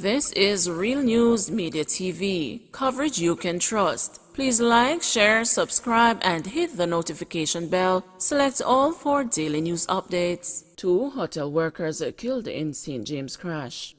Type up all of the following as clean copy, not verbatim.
This is Real News Media TV, coverage you can trust. Please like, share, subscribe, and hit the notification bell. Select all for daily news updates. 2 hotel workers killed in St. James crash.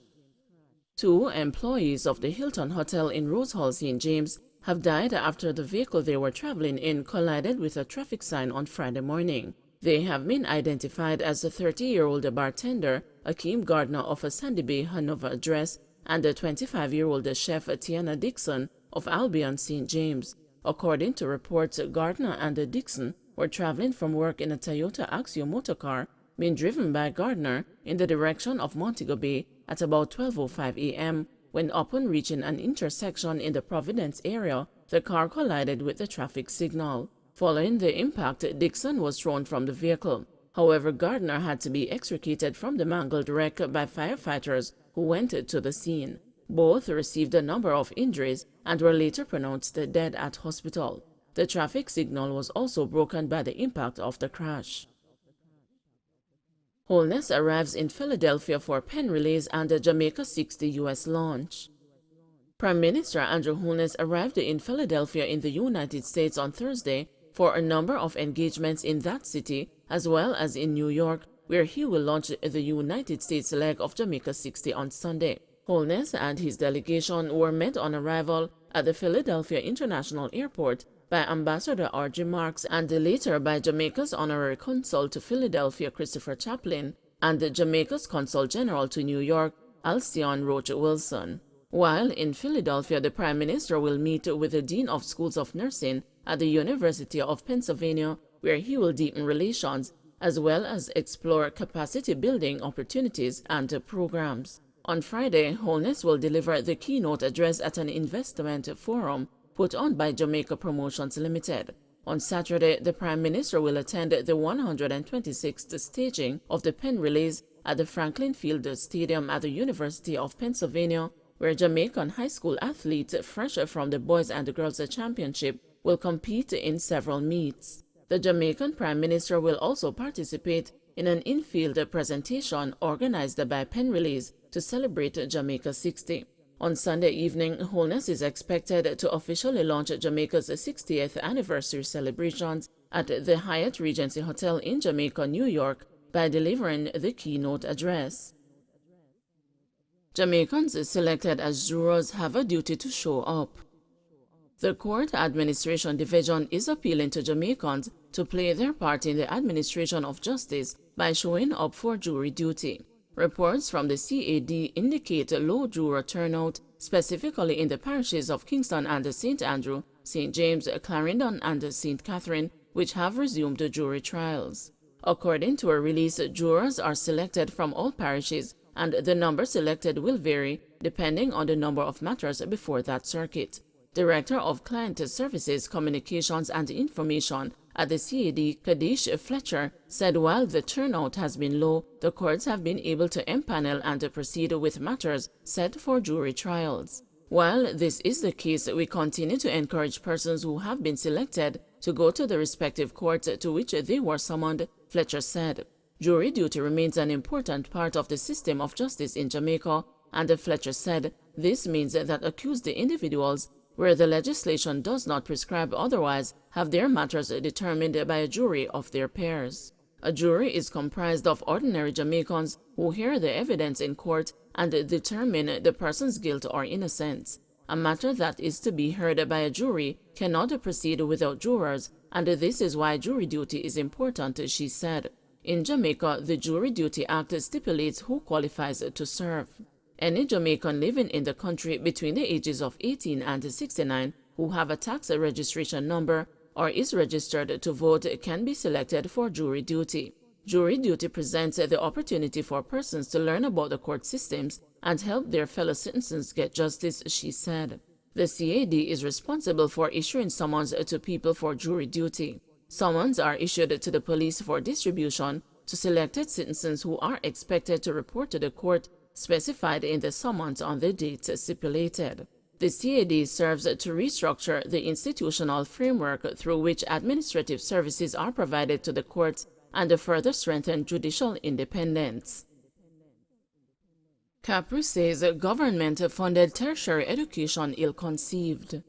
2 employees of the Hilton Hotel in Rose Hall, St. James, have died after the vehicle they were traveling in collided with a traffic sign on Friday morning. They have been identified as the 30-year-old bartender, Akeem Gardner of a Sandy Bay, Hanover address, and the 25-year-old chef Tiana Dixon of Albion, St. James. According to reports, Gardner and Dixon were traveling from work in a Toyota Axio motorcar being driven by Gardner in the direction of Montego Bay at about 12:05 a.m. when, upon reaching an intersection in the Providence area, the car collided with the traffic signal. Following the impact, Dixon was thrown from the vehicle. However, Gardner had to be extricated from the mangled wreck by firefighters who went to the scene. Both received a number of injuries and were later pronounced dead at hospital. The traffic signal was also broken by the impact of the crash. Holness arrives in Philadelphia for pen release and the Jamaica 60 U.S. launch. Prime Minister Andrew Holness arrived in Philadelphia in the United States on Thursday for a number of engagements in that city, as well as in New York, where he will launch the United States leg of Jamaica 60 on Sunday. Holness and his delegation were met on arrival at the Philadelphia International Airport by Ambassador R.J. Marks and later by Jamaica's Honorary Consul to Philadelphia, Christopher Chaplin, and Jamaica's Consul General to New York, Alcyon Roach Wilson. While in Philadelphia, the Prime Minister will meet with the Dean of Schools of Nursing at the University of Pennsylvania, where he will deepen relations, as well as explore capacity-building opportunities and programs. On Friday, Holness will deliver the keynote address at an investment forum put on by Jamaica Promotions Limited. On Saturday, the Prime Minister will attend the 126th staging of the pen release at the Franklin Field Stadium at the University of Pennsylvania, where Jamaican high school athletes fresh from the Boys and Girls Championship will compete in several meets. The Jamaican Prime Minister will also participate in an in-field presentation organized by Pen Release to celebrate Jamaica 60. On Sunday evening, Holness is expected to officially launch Jamaica's 60th anniversary celebrations at the Hyatt Regency Hotel in Jamaica, New York, by delivering the keynote address. Jamaicans selected as jurors have a duty to show up. The Court Administration Division is appealing to Jamaicans to play their part in the administration of justice by showing up for jury duty. Reports from the CAD indicate low juror turnout, specifically in the parishes of Kingston and St. Andrew, St. James, Clarendon, and St. Catherine, which have resumed jury trials. According to a release, jurors are selected from all parishes, and the number selected will vary depending on the number of matters before that circuit. Director of Client Services, Communications and Information at the CAD, Kadish Fletcher, said while the turnout has been low, the courts have been able to empanel and proceed with matters set for jury trials. While this is the case, we continue to encourage persons who have been selected to go to the respective courts to which they were summoned, Fletcher said. Jury duty remains an important part of the system of justice in Jamaica, and Fletcher said this means that accused individuals, where the legislation does not prescribe otherwise, have their matters determined by a jury of their peers. A jury is comprised of ordinary Jamaicans who hear the evidence in court and determine the person's guilt or innocence. A matter that is to be heard by a jury cannot proceed without jurors, and this is why jury duty is important, she said. In Jamaica, the Jury Duty Act stipulates who qualifies to serve. Any Jamaican living in the country between the ages of 18 and 69 who have a tax registration number or is registered to vote can be selected for jury duty. Jury duty presents the opportunity for persons to learn about the court systems and help their fellow citizens get justice, she said. The CAD is responsible for issuing summons to people for jury duty. Summons are issued to the police for distribution to selected citizens who are expected to report to the court specified in the summons on the date stipulated. The CAD serves to restructure the institutional framework through which administrative services are provided to the courts and to further strengthen judicial independence. Capri says government-funded tertiary education ill-conceived.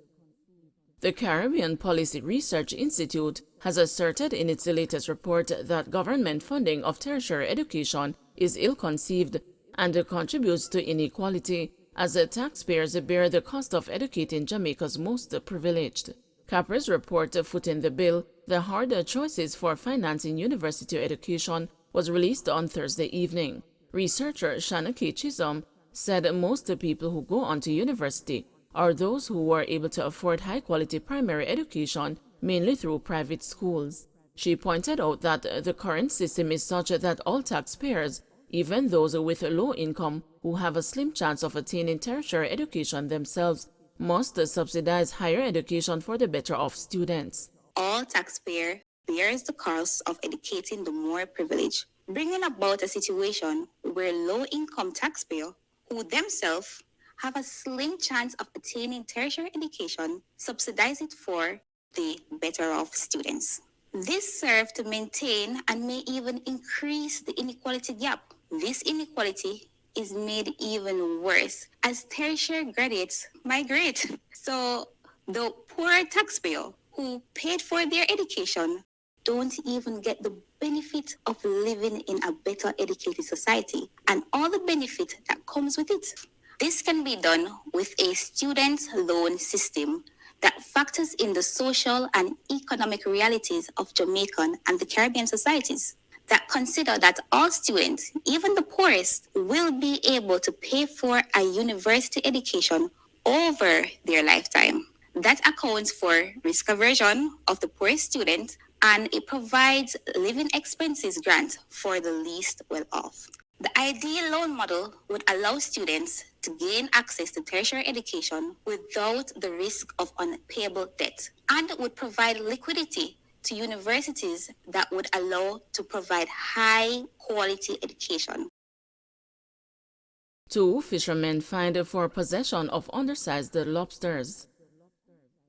The Caribbean Policy Research Institute has asserted in its latest report that government funding of tertiary education is ill-conceived and contributes to inequality, as the taxpayers bear the cost of educating Jamaica's most privileged. Capri's report footing the bill, The Hard Choices for Financing University Education, was released on Thursday evening. Researcher Shanna K. Chisholm said most people who go on to university are those who were able to afford high-quality primary education, mainly through private schools. She pointed out that the current system is such that all taxpayers, even those with low income who have a slim chance of attaining tertiary education themselves, must subsidize higher education for the better-off students. All taxpayer bears the cost of educating the more privileged, bringing about a situation where low-income taxpayers, who themselves have a slim chance of attaining tertiary education, subsidize it for the better-off students. This serves to maintain and may even increase the inequality gap. This inequality is made even worse as tertiary graduates migrate. So the poor taxpayer who paid for their education don't even get the benefit of living in a better educated society and all the benefit that comes with it. This can be done with a student loan system that factors in the social and economic realities of Jamaican and the Caribbean societies, that consider that all students, even the poorest, will be able to pay for a university education over their lifetime. That accounts for risk aversion of the poorest student, and it provides living expenses grant for the least well-off. The ideal loan model would allow students to gain access to tertiary education without the risk of unpayable debt, and would provide liquidity to universities that would allow to provide high-quality education. 2 fishermen fined for possession of undersized lobsters.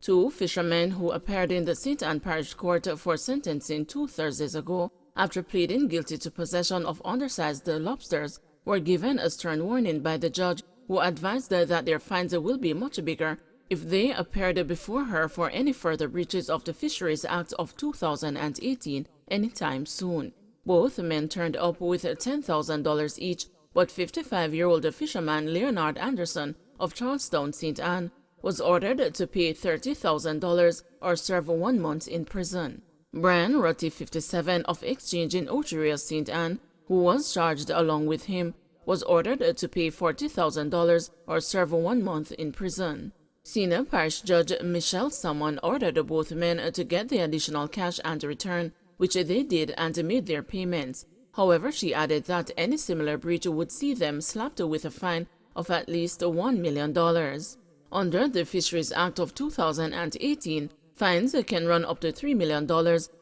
2 fishermen who appeared in the St. Ann Parish Court for sentencing 2 Thursdays ago after pleading guilty to possession of undersized lobsters were given a stern warning by the judge, who advised that their fines will be much bigger if they appeared before her for any further breaches of the Fisheries Act of 2018 anytime soon. Both men turned up with $10,000 each, but 55-year-old fisherman Leonard Anderson of Charlestown, St. Ann, was ordered to pay $30,000 or serve 1 month in prison. Brian Rutty, 57, of Exchange in Jurors, St. Ann, who was charged along with him, was ordered to pay $40,000 or serve 1 month in prison. Senior Parish Judge Michelle Salmon ordered both men to get the additional cash and return, which they did and made their payments. However, she added that any similar breach would see them slapped with a fine of at least $1 million. Under the Fisheries Act of 2018, fines can run up to $3 million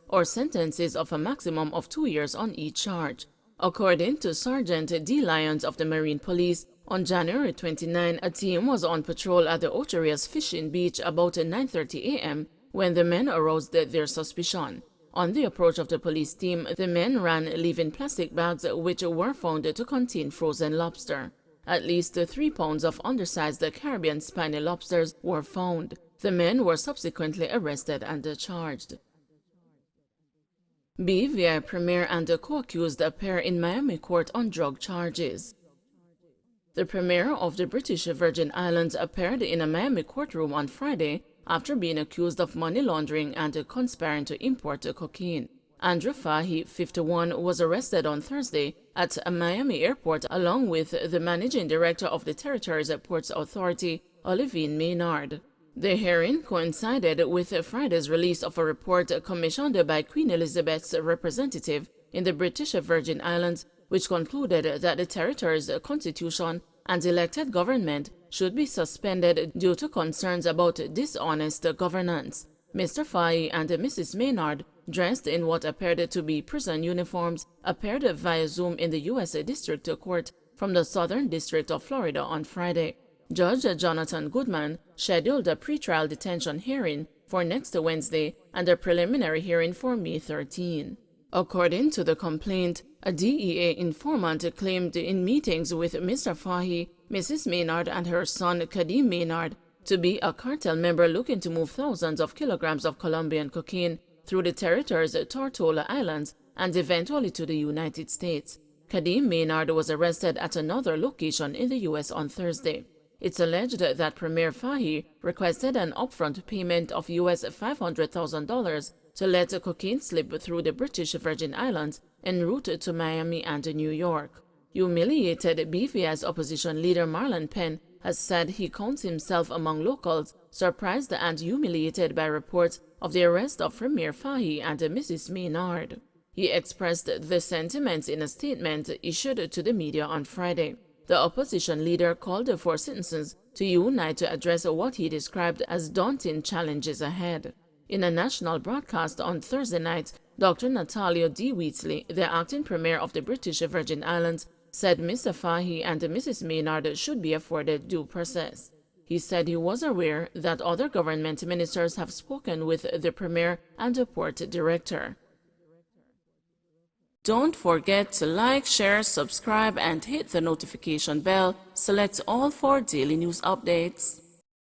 or sentences of a maximum of 2 years on each charge. According to Sergeant D. Lyons of the Marine Police, on January 29, a team was on patrol at the Ocherias fishing beach about 9:30 a.m. when the men aroused their suspicion. On the approach of the police team, the men ran, leaving plastic bags which were found to contain frozen lobster. At least 3 pounds of undersized Caribbean spiny lobsters were found. The men were subsequently arrested and charged. BVI Premier and the co-accused appear in Miami court on drug charges. The Premier of the British Virgin Islands appeared in a Miami courtroom on Friday after being accused of money laundering and conspiring to import cocaine. Andrew Fahy, 51, was arrested on Thursday at a Miami airport along with the managing director of the Territory's Ports Authority, Olivine Maynard. The hearing coincided with Friday's release of a report commissioned by Queen Elizabeth's representative in the British Virgin Islands, which concluded that the Territory's constitution and elected government should be suspended due to concerns about dishonest governance. Mr. Fahy and Mrs. Maynard, dressed in what appeared to be prison uniforms, appeared via Zoom in the U.S. District Court from the Southern District of Florida on Friday. Judge Jonathan Goodman scheduled a pretrial detention hearing for next Wednesday and a preliminary hearing for May 13. According to the complaint, A DEA informant claimed in meetings with Mr. Fahy, Mrs. Maynard and her son Kadeem Maynard to be a cartel member looking to move thousands of kilograms of Colombian cocaine through the territory's Tortola Islands and eventually to the United States. Kadeem Maynard was arrested at another location in the U.S. on Thursday. It's alleged that Premier Fahy requested an upfront payment of US $500,000 to let cocaine slip through the British Virgin Islands en route to Miami and New York. Humiliated BVS opposition leader Marlon Penn has said he counts himself among locals surprised and humiliated by reports of the arrest of Premier Fahy and Mrs. Maynard. He expressed the sentiments in a statement issued to the media on Friday. The opposition leader called for citizens to unite to address what he described as daunting challenges ahead. In a national broadcast on Thursday night, Dr. Natalio D. Wheatley, the acting premier of the British Virgin Islands, said Mr. Fahy and Mrs. Maynard should be afforded due process. He said he was aware that other government ministers have spoken with the premier and the port director. Don't forget to like, share, subscribe, and hit the notification bell. Select all for daily news updates.